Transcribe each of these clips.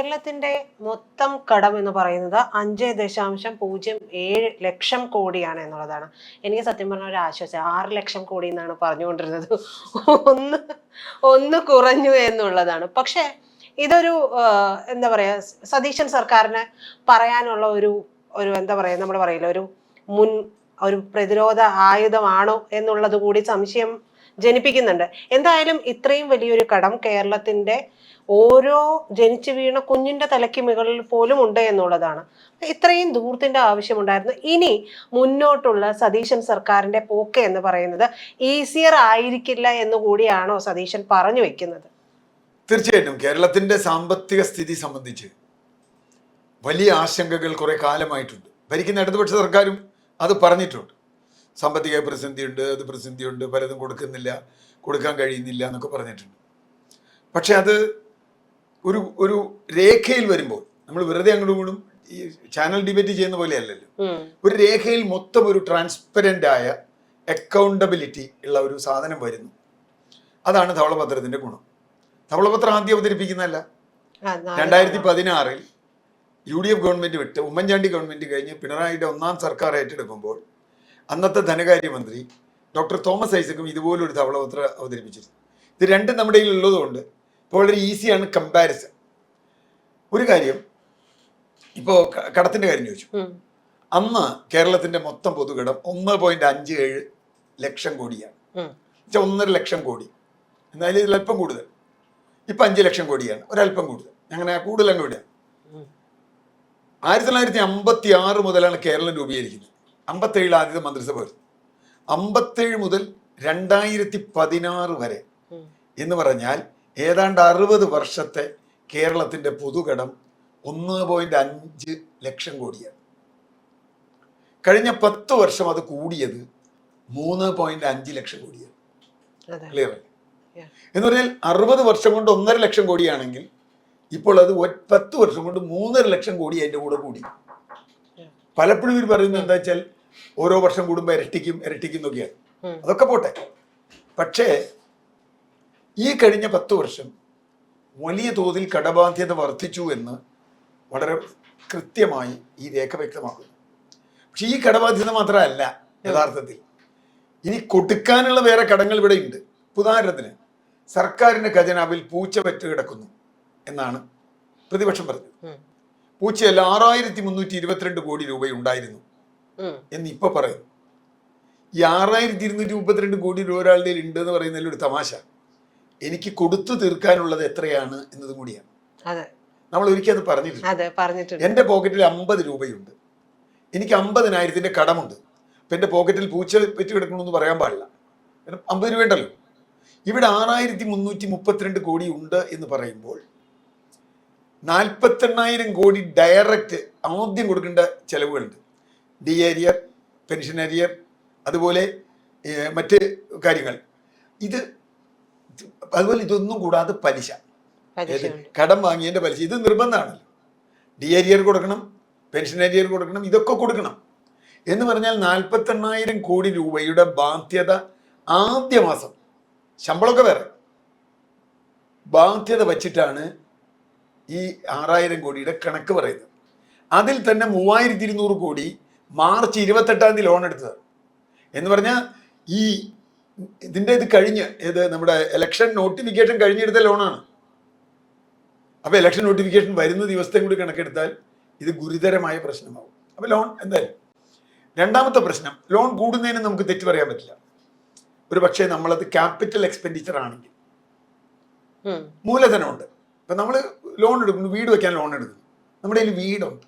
കേരളത്തിന്റെ മൊത്തം കടം എന്ന് പറയുന്നത് 5.07 ലക്ഷം കോടിയാണ് എന്നുള്ളതാണ്. എനിക്ക് സത്യം പറഞ്ഞ ഒരു ആശ്വാസം. 6 ലക്ഷം കോടി എന്നാണ് പറഞ്ഞുകൊണ്ടിരുന്നത്. ഒന്ന് ഒന്ന് കുറഞ്ഞു എന്നുള്ളതാണ്. പക്ഷെ ഇതൊരു എന്താ പറയാ, സതീശൻ സർക്കാരിന് പറയാനുള്ള ഒരു ഒരു എന്താ പറയാ, നമ്മൾ പറയില്ല, മുൻ ഒരു പ്രതിരോധ ആയുധമാണോ എന്നുള്ളത് കൂടി സംശയം ജനിപ്പിക്കുന്നുണ്ട്. എന്തായാലും ഇത്രയും വലിയൊരു കടം കേരളത്തിന്റെ ഓരോ ജനിച്ചു വീണ കുഞ്ഞിന്റെ തലയ്ക്ക് മുകളിൽ പോലും ഉണ്ട് എന്നുള്ളതാണ്. ഇത്രയും ദൂരത്തിന്റെ ആവശ്യമുണ്ടായിരുന്നു. ഇനി മുന്നോട്ടുള്ള സതീശൻ സർക്കാരിന്റെ പോക്ക് എന്ന് പറയുന്നത് ഈസിയർ ആയിരിക്കില്ല എന്ന് കൂടിയാണോ സതീശൻ പറഞ്ഞു വെക്കുന്നത്? തീർച്ചയായിട്ടും കേരളത്തിന്റെ സാമ്പത്തിക സ്ഥിതി സംബന്ധിച്ച് വലിയ ആശങ്കകൾ കുറെ കാലമായിട്ടുണ്ട്. ഭരിക്കുന്ന ഇടതുപക്ഷ സർക്കാരും അത് പറഞ്ഞിട്ടുണ്ട്. സാമ്പത്തിക പ്രതിസന്ധിയുണ്ട്, അത് പ്രതിസന്ധിയുണ്ട്, പലതും കൊടുക്കാൻ കഴിയുന്നില്ല എന്നൊക്കെ പറഞ്ഞിട്ടുണ്ട്. പക്ഷെ അത് ഒരു ഒരു രേഖയിൽ വരുമ്പോൾ നമ്മൾ വെറുതെ അങ്ങോട്ടും ഇങ്ങോട്ടും ഈ ചാനൽ ഡിബേറ്റ് ചെയ്യുന്ന പോലെ അല്ലല്ലോ. ഒരു രേഖയിൽ മൊത്തം ഒരു ട്രാൻസ്പെറന്റ് ആയ അക്കൗണ്ടബിലിറ്റി ഉള്ള ഒരു സാധനം വരുന്നു. അതാണ് ധവളപത്രത്തിന്റെ ഗുണം. ധവളപത്രം ആദ്യം അവതരിപ്പിക്കുന്നതല്ല. 2016 UDF ഗവൺമെന്റ് വിട്ട് ഉമ്മൻചാണ്ടി ഗവൺമെന്റ് കഴിഞ്ഞ് പിണറായിയുടെ ഒന്നാം സർക്കാർ ഏറ്റെടുക്കുമ്പോൾ അന്നത്തെ ധനകാര്യമന്ത്രി ഡോക്ടർ തോമസ് ഐസക്കും ഇതുപോലൊരു ധവളപത്രം അവതരിപ്പിച്ചിരുന്നു. ഇത് രണ്ടും നമ്മുടെ കയ്യിൽ ഉള്ളതുകൊണ്ട് ഇപ്പോൾ വളരെ ഈസിയാണ് കമ്പാരിസൺ. ഒരു കാര്യം, ഇപ്പോൾ കടത്തിന്റെ കാര്യം ചോദിച്ചു. അന്ന് കേരളത്തിന്റെ മൊത്തം പൊതുകടം 1.57 ലക്ഷം കോടിയാണ്. 1.5 ലക്ഷം കോടി. എന്നാലും ഇതിലല്പം കൂടുതൽ. ഇപ്പൊ 5 ലക്ഷം കോടിയാണ്, ഒരല്പം കൂടുതൽ. അങ്ങനെ കൂടുതൽ അങ്ങ് വിടുക. 1956 മുതലാണ് കേരളം രൂപീകരിക്കുന്നത്. 57 ആദ്യത്തെ മന്ത്രിസഭ വരുന്നു. 57 മുതൽ 2016 വരെ എന്ന് പറഞ്ഞാൽ ഏതാണ്ട് 60 വർഷത്തെ കേരളത്തിന്റെ പൊതുകടം 1.5 ലക്ഷം കോടിയാണ്. കഴിഞ്ഞ 10 വർഷം അത് കൂടിയത് 3.5 ലക്ഷം കോടിയാണ്. ക്ലിയർ അല്ലേ? എന്ന് പറഞ്ഞാൽ 60 വർഷം കൊണ്ട് 1.5 ലക്ഷം കോടിയാണെങ്കിൽ ഇപ്പോൾ അത് 10 വർഷം കൊണ്ട് 3.5 ലക്ഷം കോടി അതിന്റെ കൂടെ കൂടി. പലപ്പോഴും ഇവർ പറയുന്നത് എന്താ വെച്ചാൽ ഓരോ വർഷം കൂടുമ്പോൾ ഇരട്ടിക്കും എന്നൊക്കെയാണ്. അതൊക്കെ പോട്ടെ. പക്ഷേ ഈ കഴിഞ്ഞ 10 വർഷം വലിയ തോതിൽ കടബാധ്യത വർദ്ധിച്ചു എന്ന് വളരെ കൃത്യമായി ഈ രേഖ വ്യക്തമാക്കുന്നു. പക്ഷെ ഈ കടബാധ്യത മാത്രമല്ല യഥാർത്ഥത്തിൽ. ഇനി കൊടുക്കാനുള്ള വേറെ കടങ്ങൾ ഇവിടെ ഉണ്ട്. ഉദാഹരണത്തിന് സർക്കാരിന്റെ ഖജനാവിൽ പൂച്ച പെറ്റ് കിടക്കുന്നു എന്നാണ് പ്രതിപക്ഷം പറഞ്ഞത്. പൂച്ചയല്ല, 6322 കോടി രൂപ ഉണ്ടായിരുന്നു എന്ന് ഇപ്പൊ പറയുന്നു. ഈ 6232 കോടി രൂപ ഒരാളുടെ ഉണ്ട് എന്ന് പറയുന്നതിൽ ഒരു തമാശ. എനിക്ക് കൊടുത്തു തീർക്കാനുള്ളത് എത്രയാണ് എന്നതും കൂടിയാണ്. നമ്മൾ ഒരിക്കലും അത് പറഞ്ഞിട്ടുണ്ട്. എന്റെ പോക്കറ്റിൽ 50 രൂപയുണ്ട്, എനിക്ക് 50,000 കടമുണ്ട്. അപ്പൊ എന്റെ പോക്കറ്റിൽ പൂച്ച പെറ്റ് കിടക്കണമെന്ന് പറയാൻ പാടില്ല. 50 രൂപ ഉണ്ടല്ലോ. ഇവിടെ 6332 കോടി ഉണ്ട് എന്ന് പറയുമ്പോൾ 48,000 കോടി ഡയറക്റ്റ് ആദ്യം കൊടുക്കേണ്ട ചെലവുകളുണ്ട്. ഡി ഏരിയർ, പെൻഷൻ ഏരിയർ, അതുപോലെ മറ്റ് കാര്യങ്ങൾ. അതുപോലെ ഇതൊന്നും കൂടാതെ പലിശ, കടം വാങ്ങിയതിന്റെ പലിശ. ഇത് നിർബന്ധമാണല്ലോ. ഡി ഏരിയർ കൊടുക്കണം, പെൻഷൻ ഏരിയർ കൊടുക്കണം, ഇതൊക്കെ കൊടുക്കണം. എന്ന് പറഞ്ഞാൽ 48,000 കോടി രൂപയുടെ ബാധ്യത ആദ്യ മാസം, ശമ്പളമൊക്കെ വേറെ, ബാധ്യത വച്ചിട്ടാണ് ഈ 6,000 കോടിയുടെ കണക്ക് പറയുന്നത്. അതിൽ തന്നെ 3,200 കോടി മാർച്ച് 28 ലോൺ എടുത്തത്. എന്ന് പറഞ്ഞാൽ ഇത് കഴിഞ്ഞ് നമ്മുടെ ഇലക്ഷൻ നോട്ടിഫിക്കേഷൻ കഴിഞ്ഞെടുത്ത ലോണാണ്. അപ്പൊ ഇലക്ഷൻ നോട്ടിഫിക്കേഷൻ വരുന്ന ദിവസത്തെ കൂടി കണക്കെടുത്താൽ ഇത് ഗുരുതരമായ പ്രശ്നമാവും. അപ്പൊ ലോൺ എന്തായാലും. രണ്ടാമത്തെ പ്രശ്നം, ലോൺ കൂടുന്നതിന് നമുക്ക് തെറ്റ് പറയാൻ പറ്റില്ല. ഒരു പക്ഷേ നമ്മളത് ക്യാപിറ്റൽ എക്സ്പെൻഡിച്ചർ ആണെങ്കിൽ മൂലധനമുണ്ട്. ഇപ്പൊ നമ്മൾ ലോൺ എടുക്കുന്നു, വീട് വെക്കാൻ ലോൺ എടുക്കുന്നു, നമ്മുടെ കയ്യിൽ വീടുണ്ട്.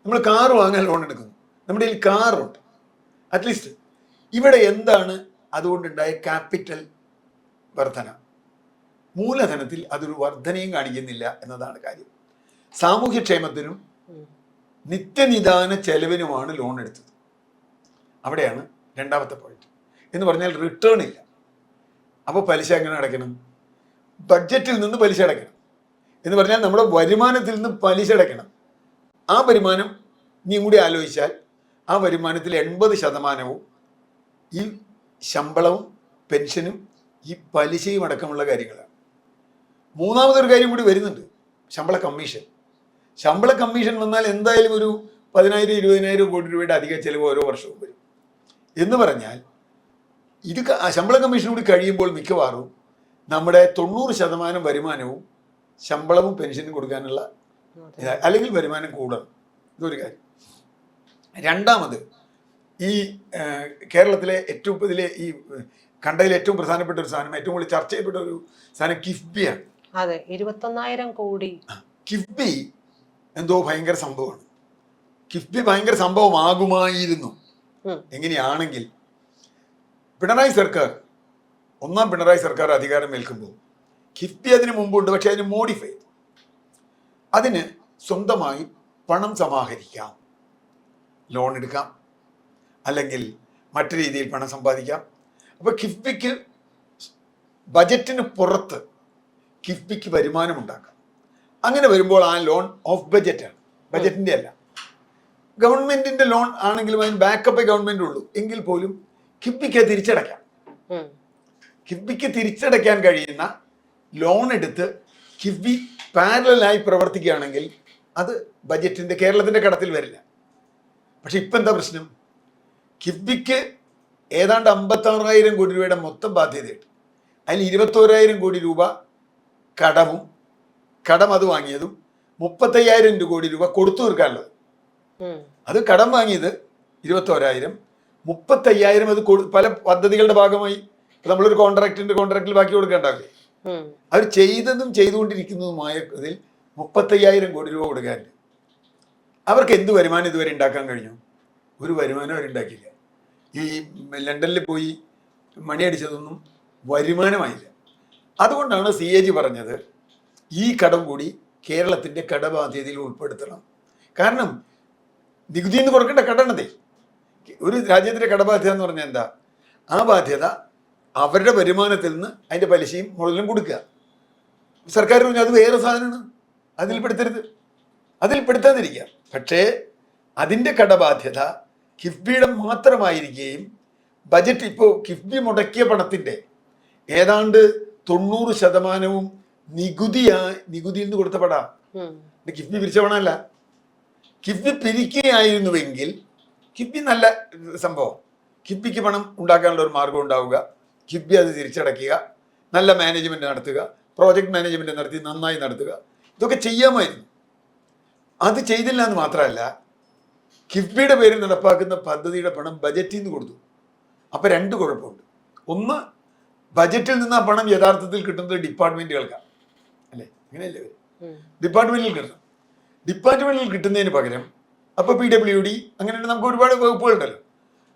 നമ്മൾ കാർ വാങ്ങാൻ ലോൺ എടുക്കുന്നു, നമ്മുടെ കയ്യിൽ കാറുണ്ട്. അറ്റ്ലീസ്റ്റ് ഇവിടെ എന്താണ് അതുകൊണ്ടുണ്ടായ ക്യാപിറ്റൽ വർധന? മൂലധനത്തിൽ അതൊരു വർധനയും കാണിക്കുന്നില്ല എന്നതാണ് കാര്യം. സാമൂഹ്യക്ഷേമത്തിനും നിത്യനിദാന ചെലവിനുമാണ് ലോൺ എടുത്തത്. അവിടെയാണ് രണ്ടാമത്തെ പോയിന്റ്. എന്ന് പറഞ്ഞാൽ റിട്ടേൺ ഇല്ല. അപ്പോൾ പലിശ എങ്ങനെ അടയ്ക്കണം? ബഡ്ജറ്റിൽ നിന്ന് പലിശ അടയ്ക്കണം. എന്ന് പറഞ്ഞാൽ നമ്മുടെ വരുമാനത്തിൽ നിന്ന് പലിശ അടയ്ക്കണം. ആ വരുമാനം നീ കൂടി ആലോചിച്ചാൽ ആ വരുമാനത്തിൽ 80% ഈ ശമ്പളവും പെൻഷനും ഈ പലിശയും അടക്കമുള്ള കാര്യങ്ങളാണ്. മൂന്നാമതൊരു കാര്യം കൂടി വരുന്നുണ്ട്. ശമ്പള കമ്മീഷൻ വന്നാൽ എന്തായാലും ഒരു 10,000-20,000 കോടി രൂപയുടെ അധിക ചെലവ് ഓരോ വർഷവും വരും. എന്ന് പറഞ്ഞാൽ ഇത് ശമ്പള കമ്മീഷൻ കൂടി കഴിയുമ്പോൾ മിക്കവാറും നമ്മുടെ 90% വരുമാനവും ശമ്പളവും പെൻഷനും കൊടുക്കാനുള്ള അല്ലെങ്കിൽ വരുമാനം കൂടണം. ഇതൊരു കാര്യം. രണ്ടാമത്, ഈ കേരളത്തിലെ ഏറ്റവും ഇതിലെ ഈ കണ്ടതിൽ ഏറ്റവും പ്രധാനപ്പെട്ട ഒരു സാധനം, ഏറ്റവും കൂടുതൽ ചർച്ച ചെയ്യപ്പെട്ട ഒരു സാധനം കിഫ്ബിയാണ്. അതെ, 21,000 കോടി. കിഫ്ബി എന്തോ ഭയങ്കര സംഭവമാണ്. കിഫ്ബി ഭയങ്കര സംഭവമാകുമായിരുന്നു. എങ്ങനെയാണെങ്കിൽ ഒന്നാം പിണറായി സർക്കാർ അധികാരം ഏൽക്കുമ്പോൾ കിഫ്ബി അതിന് മുമ്പുണ്ട്, പക്ഷെ അതിന് മോഡിഫൈ ചെയ്തു. അതിന് സ്വന്തമായി പണം സമാഹരിക്കാം, ലോൺ എടുക്കാം, അല്ലെങ്കിൽ മറ്റു രീതിയിൽ പണം സമ്പാദിക്കാം. അപ്പോൾ കിഫ്ബിക്ക് ബജറ്റിന് പുറത്ത് കിഫ്ബിക്ക് വരുമാനം ഉണ്ടാക്കാം. അങ്ങനെ വരുമ്പോൾ ആ ലോൺ ഓഫ് ബജറ്റാണ്, ബജറ്റിൻ്റെ അല്ല. ഗവൺമെന്റിന്റെ ലോൺ ആണെങ്കിലും അതിന് ബാക്കപ്പ് ഗവൺമെന്റ് ഉള്ളൂ എങ്കിൽ പോലും കിഫ്ബിക്ക് തിരിച്ചടയ്ക്കാം. കിഫ്ബിക്ക് തിരിച്ചടയ്ക്കാൻ കഴിയുന്ന ലോൺ എടുത്ത് കിഫ്ബി പാരലായി പ്രവർത്തിക്കുകയാണെങ്കിൽ അത് ബജറ്റിന്റെ കേരളത്തിന്റെ കടത്തിൽ വരില്ല. പക്ഷെ ഇപ്പം എന്താ പ്രശ്നം? കിഫ്ബിക്ക് ഏതാണ്ട് 56,000 കോടി രൂപയുടെ മൊത്തം ബാധ്യതയുണ്ട്. അതിൽ 21,000 കോടി രൂപ കടം അത് വാങ്ങിയതും 35,000 കോടി രൂപ കൊടുത്തു തീർക്കാനുള്ളത്. അത് കടം വാങ്ങിയത് 21,000, 35,000 അത് പല പദ്ധതികളുടെ ഭാഗമായി നമ്മളൊരു കോൺട്രാക്റ്റിൽ ബാക്കി കൊടുക്കേണ്ടാവില്ലേ? അവർ ചെയ്തതും ചെയ്തുകൊണ്ടിരിക്കുന്നതുമായ ഇതിൽ 35,000 കോടി രൂപ കൊടുക്കാറുണ്ട്. അവർക്ക് എന്ത് വരുമാനം ഇതുവരെ ഉണ്ടാക്കാൻ കഴിഞ്ഞു? ഒരു വരുമാനം അവരുണ്ടാക്കിയില്ല. ഈ ലണ്ടനിൽ പോയി മണിയടിച്ചതൊന്നും വരുമാനമായില്ല. അതുകൊണ്ടാണ് CAG പറഞ്ഞത് ഈ കടം കൂടി കേരളത്തിൻ്റെ കടബാധ്യതയിൽ ഉൾപ്പെടുത്തണം. കാരണം നികുതി എന്ന് കൊടുക്കേണ്ട കടണതേ. ഒരു രാജ്യത്തിൻ്റെ കടബാധ്യത എന്ന് പറഞ്ഞാൽ എന്താ? ആ ബാധ്യത അവരുടെ വരുമാനത്തിൽ നിന്ന് അതിൻ്റെ പലിശയും മുതലും കൊടുക്കുക. സർക്കാർ പറഞ്ഞു അത് വേറെ സാധനമാണ്, അതിൽ പെടുത്താതിരിക്കുക. പക്ഷേ അതിൻ്റെ കടബാധ്യത കിഫ്ബിയുടെ മാത്രമായിരിക്കുകയും ബജറ്റ് ഇപ്പോൾ കിഫ്ബി മുടക്കിയ പണത്തിൻ്റെ ഏതാണ്ട് 90% നികുതിയിൽ നിന്ന് കൊടുത്ത പടാ. കിഫ്ബി പിരിച്ച പണമല്ല. കിഫ്ബി പിരിക്കുകയായിരുന്നുവെങ്കിൽ കിഫ്ബി നല്ല സംഭവം. കിഫ്ബിക്ക് പണം ഉണ്ടാക്കാനുള്ള ഒരു മാർഗം ഉണ്ടാവുക, കിഫ്ബി അത് തിരിച്ചടയ്ക്കുക, നല്ല മാനേജ്മെന്റ് നടത്തുക, പ്രോജക്റ്റ് മാനേജ്മെന്റ് നടത്തി നന്നായി നടത്തുക, ഇതൊക്കെ ചെയ്യാമായിരുന്നു. അത് ചെയ്തില്ല എന്ന് മാത്രമല്ല, കിഫ്ബിയുടെ പേരിൽ നടപ്പാക്കുന്ന പദ്ധതിയുടെ പണം ബജറ്റിൽ നിന്ന് കൊടുത്തു. അപ്പം 2 കുഴപ്പമുണ്ട്. ഒന്ന്, ബജറ്റിൽ നിന്ന് ആ പണം യഥാർത്ഥത്തിൽ കിട്ടുന്നത് ഡിപ്പാർട്ട്മെന്റുകൾക്കാണ്, അല്ലേ? അങ്ങനെയല്ലേ? ഡിപ്പാർട്ട്മെന്റിൽ കിട്ടുന്നതിന് പകരം അപ്പോൾ PWD അങ്ങനെ നമുക്ക് ഒരുപാട് വകുപ്പുകളുണ്ടല്ലോ,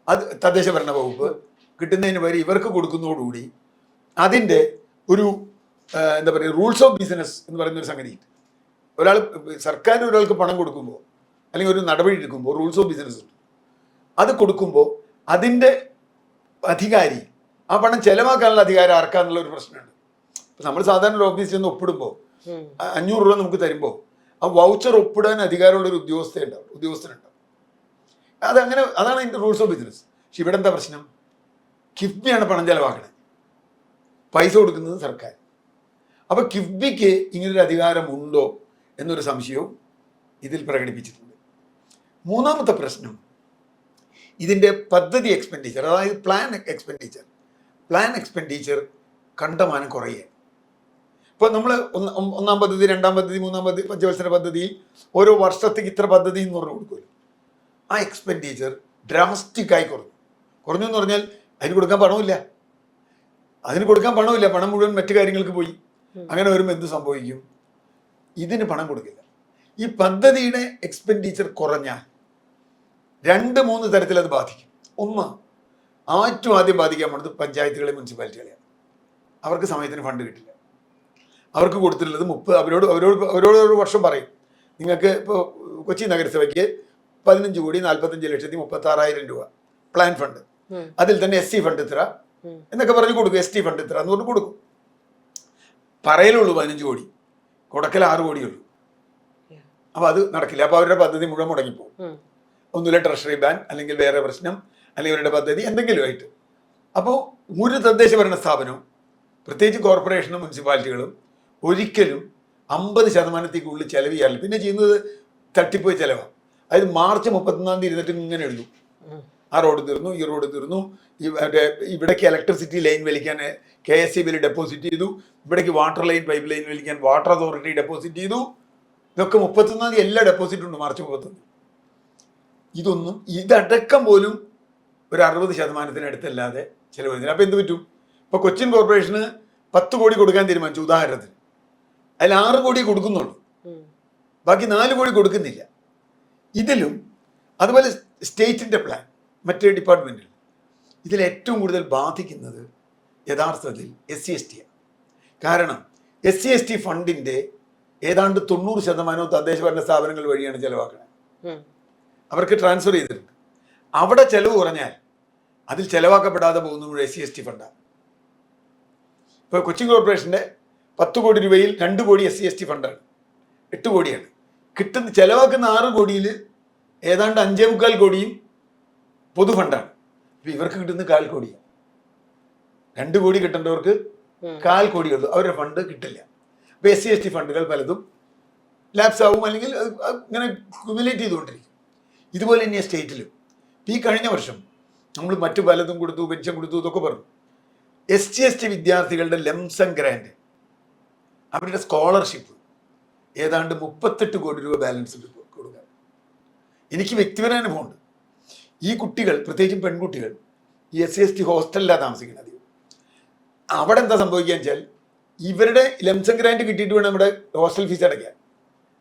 അത് തദ്ദേശ ഭരണ വകുപ്പ് കിട്ടുന്നതിന് പകരം ഇവർക്ക് കൊടുക്കുന്നതോടുകൂടി അതിൻ്റെ ഒരു എന്താ പറയുക, റൂൾസ് ഓഫ് ബിസിനസ് എന്ന് പറയുന്നൊരു സംഗതിയുണ്ട്. സർക്കാർ ഒരാൾക്ക് പണം കൊടുക്കുമ്പോൾ അല്ലെങ്കിൽ ഒരു നടപടി എടുക്കുമ്പോൾ റൂൾസ് ഓഫ് ബിസിനസ് ഉണ്ട്. അത് കൊടുക്കുമ്പോൾ അതിൻ്റെ അധികാരി ആ പണം ചെലവാക്കാനുള്ള അധികാരം ആർക്കാന്നുള്ള ഒരു പ്രശ്നമുണ്ട്. ഇപ്പം നമ്മൾ സാധാരണ ഓഫീസിൽ നിന്ന് ഒപ്പിടുമ്പോൾ 500 രൂപ നമുക്ക് തരുമ്പോൾ ആ വൗച്ചർ ഒപ്പിടാൻ അധികാരമുള്ള ഒരു ഉദ്യോഗസ്ഥനുണ്ടാവും. അതാണ് അതിൻ്റെ റൂൾസ് ഓഫ് ബിസിനസ്. പക്ഷെ ഇവിടെ എന്താ പ്രശ്നം? കിഫ്ബിയാണ് പണം ചെലവാക്കണത്, പൈസ കൊടുക്കുന്നത് സർക്കാർ. അപ്പോൾ കിഫ്ബിക്ക് ഇങ്ങനൊരു അധികാരമുണ്ടോ എന്നൊരു സംശയവും ഇതിൽ പ്രകടിപ്പിച്ചിട്ടുണ്ട്. മൂന്നാമത്തെ പ്രശ്നം, ഇതിൻ്റെ പദ്ധതി എക്സ്പെൻഡിച്ചർ, അതായത് പ്ലാൻ എക്സ്പെൻഡിച്ചർ കണ്ടമാനം കുറയുക. ഇപ്പോൾ നമ്മൾ ഒന്നാം പദ്ധതി, രണ്ടാം പദ്ധതി, മൂന്നാം പദ്ധതി, പഞ്ചവത്സര പദ്ധതിയിൽ ഓരോ വർഷത്തേക്ക് ഇത്ര പദ്ധതി എന്ന് പറഞ്ഞു കൊടുക്കുമല്ലോ. ആ എക്സ്പെൻഡിച്ചർ ഡ്രാസ്റ്റിക്കായി കുറഞ്ഞു എന്ന് പറഞ്ഞാൽ അതിന് കൊടുക്കാൻ പണമില്ല. പണം മുഴുവൻ മറ്റു കാര്യങ്ങൾക്ക് പോയി. അങ്ങനെ വരുമ്പോൾ എന്ത് സംഭവിക്കും? ഇതിന് പണം കൊടുക്കില്ല. ഈ പദ്ധതിയുടെ എക്സ്പെൻഡിച്ചർ കുറഞ്ഞാൽ 2-3 തരത്തിൽ അത് ബാധിക്കും. ഒന്ന്, ഏറ്റവും ആദ്യം ബാധിക്കാൻ പോകുന്നത് പഞ്ചായത്തുകളെ, മുനിസിപ്പാലിറ്റികളെയാണ്. അവർക്ക് സമയത്തിന് ഫണ്ട് കിട്ടില്ല. അവർക്ക് കൊടുത്തിട്ടുള്ളത് അവരോട് ഒരു വർഷം പറയും, നിങ്ങൾക്ക് ഇപ്പോൾ കൊച്ചി നഗരസഭയ്ക്ക് 15,45,36,000 രൂപ പ്ലാൻ ഫണ്ട്, അതിൽ തന്നെ SC ഫണ്ട് ഇത്ര എന്നൊക്കെ പറഞ്ഞ് കൊടുക്കും. ST ഫണ്ട് ഇത്ര എന്ന് പറഞ്ഞ് കൊടുക്കും. പറയലുള്ളൂ 15 കോടി, കൊടുക്കൽ 6 കോടിയുള്ളൂ. അപ്പോൾ അത് നടക്കില്ല. അപ്പോൾ അവരുടെ പദ്ധതി മുഴുവൻ മുടങ്ങിപ്പോകും. ഒന്നുമില്ല ട്രഷറി ബാൻ, അല്ലെങ്കിൽ വേറെ പ്രശ്നം, അല്ലെങ്കിൽ അവരുടെ പദ്ധതി എന്തെങ്കിലുമായിട്ട്. അപ്പോൾ ഒരു തദ്ദേശ ഭരണ സ്ഥാപനവും പ്രത്യേകിച്ച് കോർപ്പറേഷനും മുനിസിപ്പാലിറ്റികളും ഒരിക്കലും 50% ചെലവ് ചെയ്യാറില്ല. പിന്നെ ചെയ്യുന്നത് തട്ടിപ്പോയി ചിലവാണ്. അതായത് മാർച്ച് 31 ഇരുന്നിട്ട് ഇങ്ങനെ എഴുതും, ആ റോഡ് തീർന്നു, ഈ റോഡ് തീർന്നു, ഇവിടേക്ക് ഇലക്ട്രിസിറ്റി ലൈൻ വലിക്കാൻ KSEBിൽ ഡെപ്പോസിറ്റ് ചെയ്തു, ഇവിടേക്ക് വാട്ടർ ലൈൻ പൈപ്പ് ലൈൻ വലിക്കാൻ വാട്ടർ അതോറിറ്റി ഡെപ്പോസിറ്റ് ചെയ്തു. ഇതൊക്കെ 31 എല്ലാ ഡെപ്പോസിറ്റ് ഉണ്ട് മാർച്ച് 31. ഇതൊന്നും ഇതടക്കം പോലും ഒരു 60% അടുത്തല്ലാതെ ചിലവ് വരുന്നില്ല. അപ്പോൾ എന്ത് പറ്റും? ഇപ്പോൾ കൊച്ചിൻ കോർപ്പറേഷന് 10 കോടി കൊടുക്കാൻ തീരുമാനിച്ചു ഉദാഹരണത്തിന്, അതിൽ 6 കോടി കൊടുക്കുന്നുള്ളൂ, ബാക്കി 4 കോടി കൊടുക്കുന്നില്ല. ഇതിലും അതുപോലെ സ്റ്റേറ്റിൻ്റെ പ്ലാൻ മറ്റേ ഡിപ്പാർട്ട്മെൻറ്റിൽ ഇതിൽ ഏറ്റവും കൂടുതൽ ബാധിക്കുന്നത് യഥാർത്ഥത്തിൽ SC/ST ആണ്. കാരണം SC/ST ഫണ്ടിൻ്റെ ഏതാണ്ട് 90% തദ്ദേശ ഭരണ സ്ഥാപനങ്ങൾ വഴിയാണ് ചിലവാക്കുന്നത്. അവർക്ക് ട്രാൻസ്ഫർ ചെയ്തിട്ടുണ്ട്. അവിടെ ചെലവ് കുറഞ്ഞാൽ അതിൽ ചെലവാക്കപ്പെടാതെ പോകുന്ന മുഴുവൻ SC/ST ഫണ്ടാണ്. ഇപ്പോൾ കൊച്ചിൻ കോർപ്പറേഷൻ്റെ 10 കോടി രൂപയിൽ 2 കോടി SC/ST ഫണ്ടാണ്, 8 കോടിയാണ് കിട്ടുന്ന. ചെലവാക്കുന്ന 6 കോടിയിൽ ഏതാണ്ട് 5.25 കോടിയും പൊതു ഫണ്ടാണ്. അപ്പോൾ ഇവർക്ക് കിട്ടുന്ന 1/4 കോടിയാണ്. 2 കോടി കിട്ടേണ്ടവർക്ക് 1/4 കോടിയുള്ളൂ, അവരുടെ ഫണ്ട് കിട്ടില്ല. അപ്പോൾ SC/ST ഫണ്ടുകൾ പലതും ലാപ്സ് ആവും, അല്ലെങ്കിൽ ഇങ്ങനെ ക്യുമുലേറ്റ് ചെയ്തുകൊണ്ടിരിക്കും. ഇതുപോലെ തന്നെ സ്റ്റേറ്റിലും ഈ കഴിഞ്ഞ വർഷം നമ്മൾ മറ്റു പലതും കൊടുത്തു, പെൻഷൻ കൊടുത്തു, ഇതൊക്കെ പറഞ്ഞു. SC/ST വിദ്യാർത്ഥികളുടെ ലംസം ഗ്രാൻഡ്, അവരുടെ സ്കോളർഷിപ്പ് ഏതാണ്ട് 38 കോടി രൂപ ബാലൻസ് കൊടുക്കാൻ. എനിക്ക് വ്യക്തിപരമായ അനുഭവമുണ്ട്. ഈ കുട്ടികൾ, പ്രത്യേകിച്ചും പെൺകുട്ടികൾ, ഈ SC/ST ഹോസ്റ്റലിലാണ് താമസിക്കുന്നത്. അധികം അവിടെ എന്താ സംഭവിക്കുക വെച്ചാൽ, ഇവരുടെ ലംസം ഗ്രാൻഡ് കിട്ടിയിട്ട് വേണം നമ്മുടെ ഹോസ്റ്റൽ ഫീസ് അടയ്ക്കാൻ,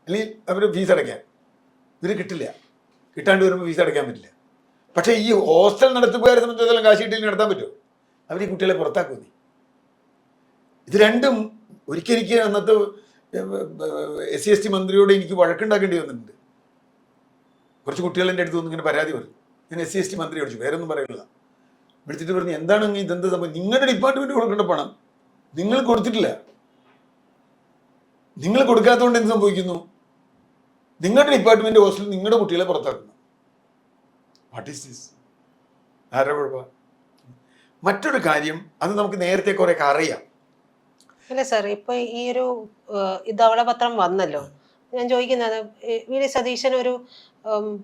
അല്ലെങ്കിൽ അവർ ഫീസ് അടയ്ക്കാൻ. ഇവർ കിട്ടില്ല, കിട്ടാണ്ട് വരുമ്പോൾ ഫീസ് അടയ്ക്കാൻ പറ്റില്ല. പക്ഷേ ഈ ഹോസ്റ്റൽ നടത്തിപ്പുകാരെ സംബന്ധിച്ചിടത്തോളം കാശ് കിട്ടി നടത്താൻ പറ്റുമോ? അവർ ഈ കുട്ടികളെ പുറത്താക്കുന്നു. ഇത് രണ്ടും ഒരിക്കലെനിക്ക് അന്നത്തെ SC/ST മന്ത്രിയോട് എനിക്ക് വഴക്കുണ്ടാക്കേണ്ടി വന്നിട്ടുണ്ട്. കുറച്ച് കുട്ടികൾ എൻ്റെ അടുത്ത് ഇങ്ങനെ പരാതി പറഞ്ഞു. ഞാൻ SC/ST മന്ത്രി വിളിച്ചു, വേറൊന്നും പറയുന്നില്ല. വിളിച്ചിട്ട് പറഞ്ഞു, എന്താണ് ഇതെന്ത് സംഭവം? നിങ്ങളുടെ ഡിപ്പാർട്ട്മെൻറ്റ് കൊടുക്കേണ്ട പണം നിങ്ങൾ കൊടുത്തിട്ടില്ല. നിങ്ങൾ കൊടുക്കാത്തതുകൊണ്ട് എന്ത് സംഭവിക്കുന്നു? നിങ്ങളുടെ ഡിപ്പാർട്ട്മെൻറ്റ് ഹോസ്റ്റലിൽ നിങ്ങളുടെ കുട്ടികളെ പുറത്താക്കുന്നു. What is this? ആരുടെ കുഴപ്പമാണ്? മറ്റൊരു കാര്യം, അത് നമുക്ക് നേരത്തെ കുറേയൊക്കെ അറിയാം. അല്ല സാർ, ഇപ്പൊ ഈ ഒരു ധവളപത്രം വന്നല്ലോ, ഞാൻ ചോദിക്കുന്നത്, വി ഡി സതീശൻ ഒരു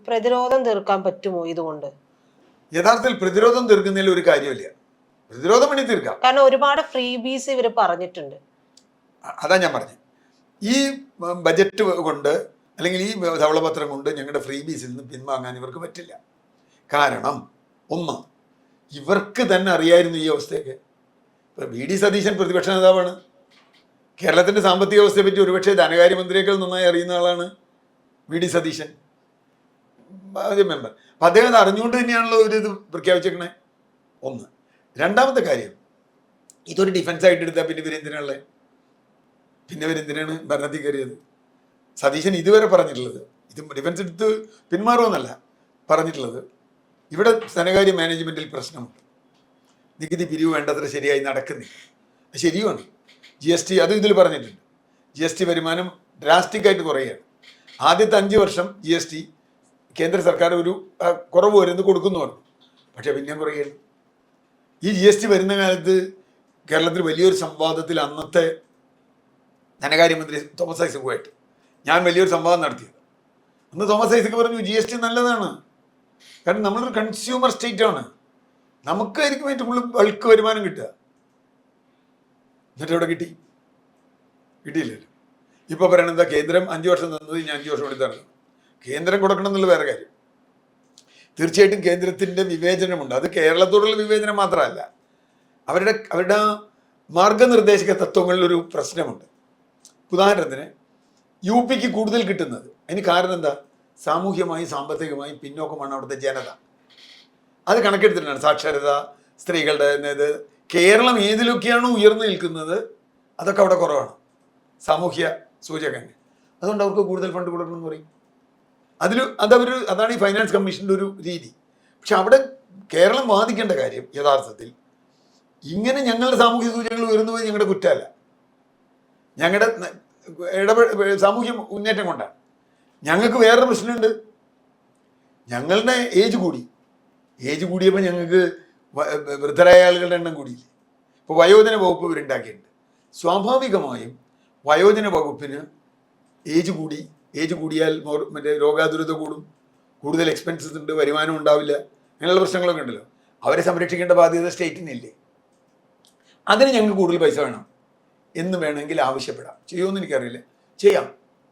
പ്രതിരോധം തീർക്കാൻ പറ്റുമോ ഇതുകൊണ്ട്? യഥാർത്ഥത്തിൽ പ്രതിരോധം തീർക്കുന്നതിൽ ഒരു കാര്യമില്ല. പ്രതിരോധം വേണ്ടി തീർക്കാം, കാരണം ഒരുപാട് ഫ്രീ ബീസ് ഇവർ പറഞ്ഞിട്ടുണ്ട്. അതാ ഞാൻ പറഞ്ഞത്. ഈ ബജറ്റ് കൊണ്ട് അല്ലെങ്കിൽ ഈ ധവളപത്രം കൊണ്ട് ഞങ്ങളുടെ ഫ്രീ ബീസിൽ നിന്ന് പിൻവാങ്ങാൻ ഇവർക്ക് പറ്റില്ല. കാരണം ഒന്ന്, ഇവർക്ക് തന്നെ അറിയായിരുന്നു ഈ അവസ്ഥയൊക്കെ. ഇപ്പം വി ഡി സതീശൻ പ്രതിപക്ഷ നേതാവാണ്. കേരളത്തിൻ്റെ സാമ്പത്തിക വ്യവസ്ഥയെ പറ്റി ഒരുപക്ഷെ ധനകാര്യമന്ത്രിയേക്കാൾ നന്നായി അറിയുന്ന ആളാണ് വി ഡി സതീശൻ, മെമ്പർ. അപ്പം അദ്ദേഹം അത് അറിഞ്ഞുകൊണ്ട് തന്നെയാണല്ലോ ഒരു ഇത് പ്രഖ്യാപിച്ചേക്കണേ. ഒന്ന്. രണ്ടാമത്തെ കാര്യം, ഇതൊരു ഡിഫൻസ് ആയിട്ട് എടുത്താൽ പിന്നെ ഇവരെന്തിനാണുള്ളത്? പിന്നെ ഇവരെന്തിനാണ് ഭരണത്തിൽ കയറിയത്? സതീശൻ ഇതുവരെ പറഞ്ഞിട്ടുള്ളത്, ഇത് ഡിഫൻസ് എടുത്ത് പിന്മാറുമെന്നല്ല പറഞ്ഞിട്ടുള്ളത്, ഇവിടെ ധനകാര്യ മാനേജ്മെൻറ്റിൽ പ്രശ്നമുണ്ട്, നികുതി പിരിവ് വേണ്ടത്ര ശരിയായി നടക്കുന്നില്ല. ശരിയുമാണ്. GST അത് ഇതിൽ പറഞ്ഞിട്ടുണ്ട്. GST വരുമാനം ഡ്രാസ്റ്റിക്കായിട്ട് കുറയുകയാണ്. ആദ്യത്തെ 5 വർഷം GST കേന്ദ്ര സർക്കാർ ഒരു കുറവ് വരുന്നത് കൊടുക്കുന്നു പറഞ്ഞു. പക്ഷേ പിന്നെയും കുറയുകയാണ്. ഈ GST വരുന്ന കാലത്ത് കേരളത്തിൽ വലിയൊരു സംവാദത്തിൽ അന്നത്തെ ധനകാര്യമന്ത്രി തോമസ് ഐസക്കുമായിട്ട് ഞാൻ വലിയൊരു സംവാദം നടത്തിയത്. അന്ന് തോമസ് ഐസക്ക് പറഞ്ഞു, GST നല്ലതാണ്, കാരണം നമ്മളൊരു കൺസ്യൂമർ സ്റ്റേറ്റ് ആണ്, നമുക്കായിരിക്കും ഏറ്റവും കൂടുതൽ ബൾക്ക് വരുമാനം കിട്ടുക. എന്നിട്ട് എവിടെ കിട്ടിയില്ലല്ലോ. ഇപ്പോൾ പറയണത് എന്താ, കേന്ദ്രം 5 വർഷം തന്നത് ഞാൻ 5 വർഷം എടുത്താണ്. കേന്ദ്രം കൊടുക്കണം എന്നുള്ള വേറെ കാര്യം. തീർച്ചയായിട്ടും കേന്ദ്രത്തിൻ്റെ വിവേചനമുണ്ട്. അത് കേരളത്തോടുള്ള വിവേചനം മാത്രമല്ല, അവരുടെ മാർഗനിർദ്ദേശക തത്വങ്ങളിലൊരു പ്രശ്നമുണ്ട്. ഉദാഹരണത്തിന് UPക്ക് കൂടുതൽ കിട്ടുന്നത്, അതിന് കാരണം എന്താ? സാമൂഹ്യമായും സാമ്പത്തികമായും പിന്നോക്കമാണ് അവിടുത്തെ ജനത. അത് കണക്കെടുത്തിട്ടാണ് സാക്ഷരത, സ്ത്രീകളുടെ ഇത്. കേരളം ഏതിലൊക്കെയാണോ ഉയർന്നു നിൽക്കുന്നത് അതൊക്കെ അവിടെ കുറവാണ്, സാമൂഹ്യ സൂചകങ്ങൾ. അതുകൊണ്ട് അവർക്ക് കൂടുതൽ ഫണ്ട് കൊടുക്കണമെന്ന് പറയും. അതാണ് ഈ ഫൈനാൻസ് കമ്മീഷൻ്റെ ഒരു രീതി. പക്ഷെ അവിടെ കേരളം വാദിക്കേണ്ട കാര്യം യഥാർത്ഥത്തിൽ ഇങ്ങനെ ഞങ്ങളുടെ സാമൂഹ്യ സൂചകങ്ങൾ ഉയർന്നു പോയി ഞങ്ങളുടെ കുറ്റമല്ല, ഞങ്ങളുടെ സാമൂഹ്യ മുന്നേറ്റം കൊണ്ടാണ്. ഞങ്ങൾക്ക് വേറൊരു പ്രശ്നമുണ്ട്. ഞങ്ങളുടെ ഏജ് കൂടിയപ്പോൾ ഞങ്ങൾക്ക് വൃദ്ധരായ ആളുകളുടെ എണ്ണം കൂടിയില്ലേ. ഇപ്പോൾ വയോജന വകുപ്പ് ഇവരുണ്ടാക്കിയിട്ടുണ്ട്. സ്വാഭാവികമായും വയോജന വകുപ്പിന് ഏജ് കൂടിയാൽ മറ്റേ രോഗാതുരത കൂടും, കൂടുതൽ എക്സ്പെൻസസ് ഉണ്ട്, വരുമാനം ഉണ്ടാവില്ല, അങ്ങനെയുള്ള പ്രശ്നങ്ങളൊക്കെ ഉണ്ടല്ലോ. അവരെ സംരക്ഷിക്കേണ്ട ബാധ്യത സ്റ്റേറ്റിനില്ലേ? അതിന് ഞങ്ങൾക്ക് കൂടുതൽ പൈസ വേണം എന്ന് വേണമെങ്കിൽ ആവശ്യപ്പെടാം. ചെയ്യുമെന്ന് എനിക്കറിയില്ല. ചെയ്യാം,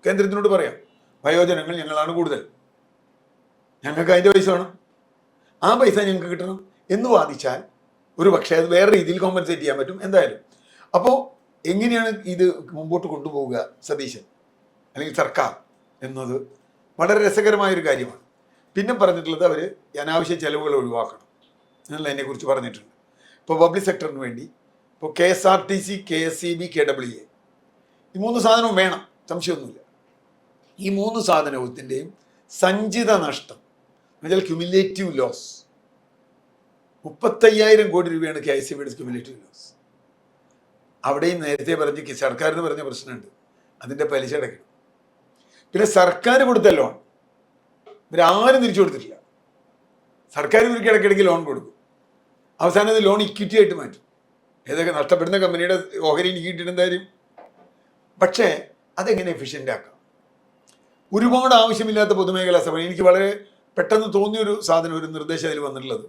കേന്ദ്രത്തിനോട് പറയാം, വയോജനങ്ങൾ ഞങ്ങളാണ് കൂടുതൽ, ഞങ്ങൾക്ക് അതിൻ്റെ പൈസ വേണം, ആ പൈസ ഞങ്ങൾക്ക് കിട്ടണം എന്ന് വാദിച്ചാൽ ഒരു പക്ഷേ അത് വേറെ രീതിയിൽ കോമ്പൻസേറ്റ് ചെയ്യാൻ പറ്റും എന്തായാലും. അപ്പോൾ എങ്ങനെയാണ് ഇത് മുമ്പോട്ട് കൊണ്ടുപോവുക സതീശൻ അല്ലെങ്കിൽ സർക്കാർ എന്നത് വളരെ രസകരമായൊരു കാര്യമാണ്. പിന്നെ പറഞ്ഞിട്ടുള്ളത് അവർ അനാവശ്യ ചെലവുകൾ ഒഴിവാക്കണം എന്നുള്ളതിനെക്കുറിച്ച് പറഞ്ഞിട്ടുണ്ട്. ഇപ്പോൾ പബ്ലിക് സെക്ടറിന് വേണ്ടി ഇപ്പോൾ KSRTC, KSEB, KEA ഈ 3 സാധനവും വേണം, സംശയമൊന്നുമില്ല. ഈ 3 സാധനത്തിൻ്റെയും സഞ്ചിത നഷ്ടം എന്നുവെച്ചാൽ ക്യുമുലേറ്റീവ് ലോസ് 35,000 കോടി രൂപയാണ് KSEBയുടെ ക്യുമുലേറ്റീവ് ലോസ്. അവിടെയും നേരത്തെ പറഞ്ഞ് സർക്കാരിന് പറഞ്ഞ പ്രശ്നമുണ്ട്, അതിൻ്റെ പലിശ അടയ്ക്കണം. പിന്നെ സർക്കാർ കൊടുത്ത ലോൺ ഇവരാരും തിരിച്ചു കൊടുത്തിട്ടില്ല. സർക്കാർ ഇവർക്ക് ഇടയ്ക്കിടയ്ക്ക് ലോൺ കൊടുക്കും, അവസാനം അത് ലോൺ ഇക്വിറ്റി ആയിട്ട് മാറ്റും. ഏതൊക്കെ നഷ്ടപ്പെടുന്ന കമ്പനിയുടെ ഓഹരി ഇക്വിറ്റിയുടെ എന്തായാലും. പക്ഷേ അതെങ്ങനെ എഫിഷ്യൻ്റ് ആക്കാം? ഒരുപാട് ആവശ്യമില്ലാത്ത പൊതുമേഖലാ സ്ഥാപനം, എനിക്ക് വളരെ പെട്ടെന്ന് തോന്നിയൊരു സാധനം, ഒരു നിർദ്ദേശം അതിൽ വന്നിട്ടുള്ളത്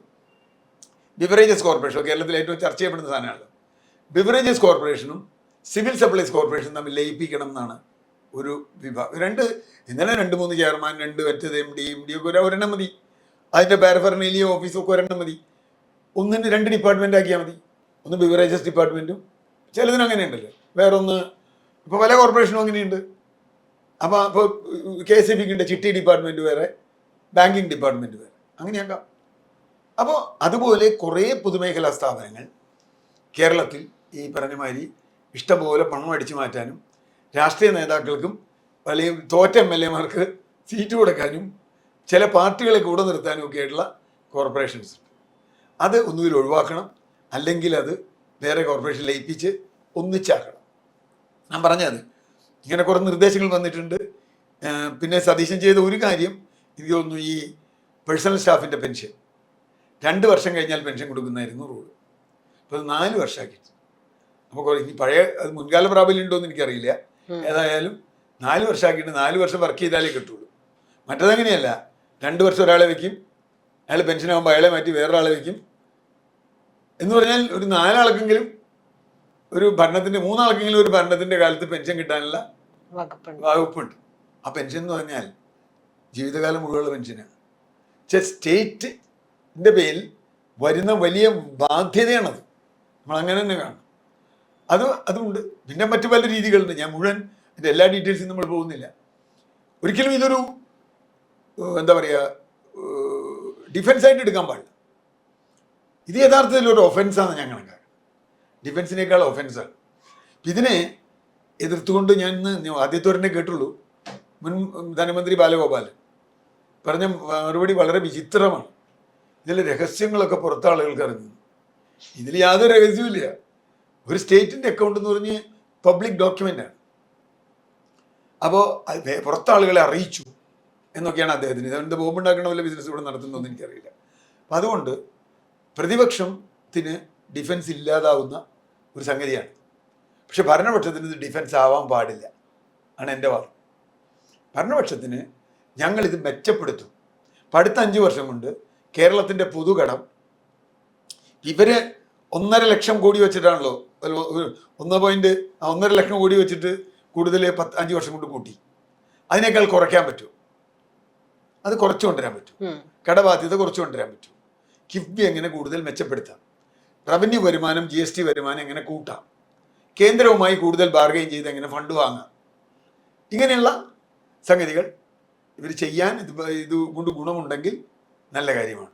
ബിവറേജസ് കോർപ്പറേഷൻ, കേരളത്തിൽ ഏറ്റവും ചർച്ച ചെയ്യപ്പെടുന്ന സാധനമാണല്ലോ. ബിവറേജസ് കോർപ്പറേഷനും സിവിൽ സപ്ലൈസ് കോർപ്പറേഷനും തമ്മിൽ ലയിപ്പിക്കണം എന്നാണ് ഒരു വിഭാഗം. ഇന്നലെ 2-3 ചെയർമാൻ, 2 മറ്റേത് MD ഒക്കെ ഒരെണ്ണം മതി. അതിൻ്റെ പാരഫെർനേലിയ ഓഫീസൊക്കെ ഒരെണ്ണം മതി. 2 ഡിപ്പാർട്ട്മെൻ്റ് ആക്കിയാൽ മതി. ഒന്ന് ബിവറേജസ് ഡിപ്പാർട്ട്മെൻറ്റും, ചിലതിനും അങ്ങനെ ഉണ്ടല്ലോ. വേറൊന്ന് ഇപ്പോൾ പല കോർപ്പറേഷനും അങ്ങനെയുണ്ട്. അപ്പോൾ KSEBക്കുണ്ട് ചിട്ടി ഡിപ്പാർട്ട്മെൻറ്റ് വേറെ, ബാങ്കിങ് ഡിപ്പാർട്ട്മെൻറ്റ് വേറെ, അങ്ങനെയാക്കാം. അപ്പോൾ അതുപോലെ കുറേ പൊതുമേഖലാ സ്ഥാപനങ്ങൾ കേരളത്തിൽ ഈ പറഞ്ഞ മാതിരി ഇഷ്ടംപോലെ പണം അടിച്ചു മാറ്റാനും രാഷ്ട്രീയ നേതാക്കൾക്കും വലിയ തോറ്റ MLA-മാർക്ക് സീറ്റ് കൊടുക്കാനും ചില പാർട്ടികളെ കൂടെ നിർത്താനും ഒക്കെ ആയിട്ടുള്ള കോർപ്പറേഷൻസ് ഉണ്ട്. അത് ഒന്നുകിൽ ഒഴിവാക്കണം, അല്ലെങ്കിൽ അത് വേറെ കോർപ്പറേഷൻ ലയിപ്പിച്ച് ഒന്നിച്ചാക്കണം. ഞാൻ പറഞ്ഞത് ഇങ്ങനെ കുറേ നിർദ്ദേശങ്ങൾ വന്നിട്ടുണ്ട്. പിന്നെ സതീശൻ ചെയ്ത ഒരു കാര്യം എനിക്ക് തോന്നുന്നു, ഈ പേഴ്സണൽ സ്റ്റാഫിൻ്റെ പെൻഷൻ 2 വർഷം കഴിഞ്ഞാൽ പെൻഷൻ കൊടുക്കുന്നതായിരുന്നു റൂൾ. അപ്പോൾ അത് 4 വർഷമാക്കി. അപ്പോൾ ഇനി പഴയ അത് മുൻകാല പ്രാബല്യം ഉണ്ടോ എന്ന് എനിക്കറിയില്ല. ഏതായാലും 4 വർഷമാക്കിയിട്ട് 4 വർഷം വർക്ക് ചെയ്താലേ കിട്ടുള്ളൂ. മറ്റതങ്ങനെയല്ല, 2 വർഷം ഒരാളെ വയ്ക്കും, അയാൾ പെൻഷനാകുമ്പോൾ അയാളെ മാറ്റി വേറൊരാളെ വയ്ക്കും എന്ന് പറഞ്ഞാൽ ഒരു 4 ആൾക്കെങ്കിലും ഒരു ഭരണത്തിൻ്റെ 3 ആൾക്കെങ്കിലും ഒരു ഭരണത്തിൻ്റെ കാലത്ത് പെൻഷൻ കിട്ടാനുള്ള വകുപ്പുണ്ട്. ആ പെൻഷൻ എന്ന് പറഞ്ഞാൽ ജീവിതകാലം മുഴുവനുള്ള പെൻഷനാണ്. സ്റ്റേറ്റിൻ്റെ പേരിൽ വരുന്ന വലിയ ബാധ്യതയാണത്. നമ്മളങ്ങനെ തന്നെ കാണും. അതുണ്ട്. പിന്നെ മറ്റു പല രീതികളുണ്ട്. ഞാൻ മുഴുവൻ ഇതിൻ്റെ എല്ലാ ഡീറ്റെയിൽസും നമ്മൾ പോകുന്നില്ല. ഒരിക്കലും ഇതൊരു എന്താ പറയുക ഡിഫൻസായിട്ട് എടുക്കാൻ പാടില്ല. ഇത് യഥാർത്ഥത്തിൽ ഒരു ഒഫൻസാണ് ഞാൻ കണക്കാക്കുന്നത്. ഡിഫൻസിനേക്കാൾ ഒഫൻസാണ്. ഇതിനെ എതിർത്തുകൊണ്ട് ഞാൻ ഇന്ന് ആദ്യത്തോരനെ കേട്ടുള്ളൂ. മുൻ ധനമന്ത്രി ബാലഗോപാലൻ പറഞ്ഞ മറുപടി വളരെ വിചിത്രമാണ്. ഇതിലെ രഹസ്യങ്ങളൊക്കെ പുറത്തെ ആളുകൾക്ക് അറിഞ്ഞു. ഇതിൽ യാതൊരു രഹസ്യമില്ല. ഒരു സ്റ്റേറ്റിൻ്റെ അക്കൗണ്ട് എന്ന് പറഞ്ഞ് പബ്ലിക് ഡോക്യുമെൻ്റാണ്. അപ്പോൾ പുറത്തെ ആളുകളെ അറിയിച്ചു എന്നൊക്കെയാണ് അദ്ദേഹത്തിന്. ഇതെന്ത് ബോംബുണ്ടാക്കണ വല്ല ബിസിനസ് ഇവിടെ നടത്തുന്നതെന്ന് എനിക്കറിയില്ല. അപ്പം അതുകൊണ്ട് പ്രതിപക്ഷത്തിന് ഡിഫൻസ് ഇല്ലാതാവുന്ന ഒരു സംഗതിയാണ്. പക്ഷെ ഭരണപക്ഷത്തിന് ഇത് ഡിഫൻസ് ആവാൻ പാടില്ല ആണ് എൻ്റെ വാദം. ഭരണപക്ഷത്തിന് ഞങ്ങളിത് മെച്ചപ്പെടുത്തും. അടുത്ത 5 വർഷം കൊണ്ട് കേരളത്തിൻ്റെ പൊതുകടം ഇവര് 1.5 ലക്ഷം കോടി വെച്ചിട്ടാണല്ലോ 1.5 ലക്ഷം കോടി വെച്ചിട്ട് കൂടുതൽ 5 വർഷം കൊണ്ട് കൂട്ടി. അതിനേക്കാൾ കുറയ്ക്കാൻ പറ്റും. അത് കുറച്ചു കൊണ്ടുവരാൻ പറ്റും. കടബാധ്യത കുറച്ചു കൊണ്ടുവരാൻ പറ്റും. കിഫ്ബി എങ്ങനെ കൂടുതൽ മെച്ചപ്പെടുത്താം, റവന്യൂ വരുമാനം GST വരുമാനം എങ്ങനെ കൂട്ടാം, കേന്ദ്രവുമായി കൂടുതൽ ബാർഗെയിൻ ചെയ്ത് എങ്ങനെ ഫണ്ട് വാങ്ങാം, ഇങ്ങനെയുള്ള സംഗതികൾ ഇവർ ചെയ്യാൻ ഇത് കൊണ്ട് ഗുണമുണ്ടെങ്കിൽ നല്ല കാര്യമാണ്.